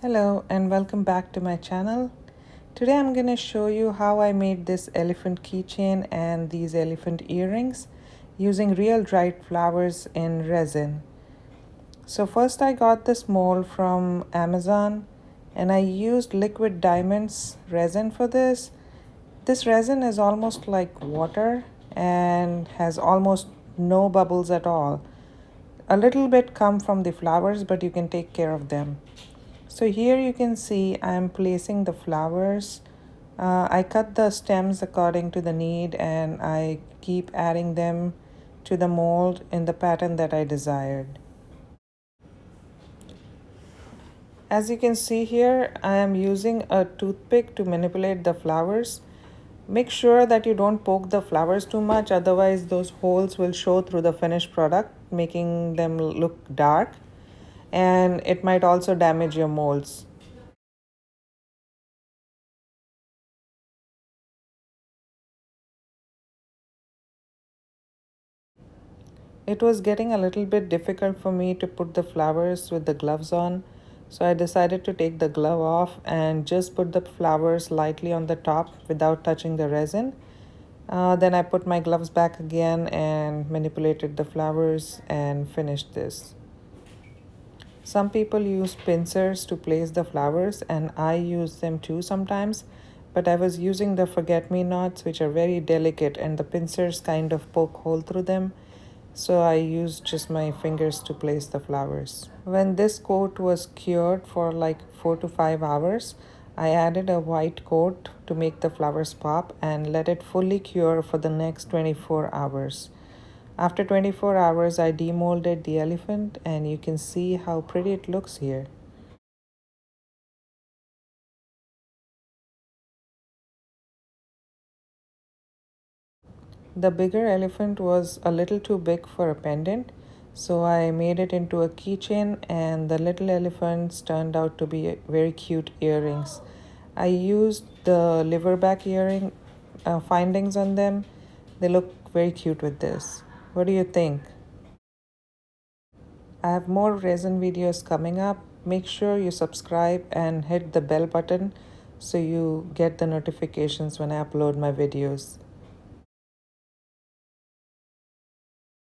Hello and welcome back to my channel. Today I'm going to show you how I made this elephant keychain and these elephant earrings using real dried flowers in resin. So first I got this mold from Amazon and I used liquid diamonds resin for this. This resin is almost like water and has almost no bubbles at all. A little bit come from the flowers, but you can take care of them. So here you can see I'm placing the flowers. I cut the stems according to the need and I keep adding them to the mold in the pattern that I desired. As you can see here, I am using a toothpick to manipulate the flowers. Make sure that you don't poke the flowers too much, otherwise those holes will show through the finished product, making them look dark, and it might also damage your molds. It was getting a little bit difficult for me to put the flowers with the gloves on, so I decided to take the glove off and just put the flowers lightly on the top without touching the resin. Then I put my gloves back again and manipulated the flowers and finished this. Some people use pincers to place the flowers, and I use them too sometimes, but I was using the forget-me-nots, which are very delicate, and the pincers kind of poke hole through them. So I used just my fingers to place the flowers. When this coat was cured for like 4 to 5 hours, I added a white coat to make the flowers pop and let it fully cure for the next 24 hours. After 24 hours, I demolded the elephant and you can see how pretty it looks here. The bigger elephant was a little too big for a pendant, so I made it into a keychain, and the little elephants turned out to be very cute earrings. I used the liverback earring findings on them. They look very cute with this. What do you think? I have more resin videos coming up. Make sure you subscribe and hit the bell button so you get the notifications when I upload my videos.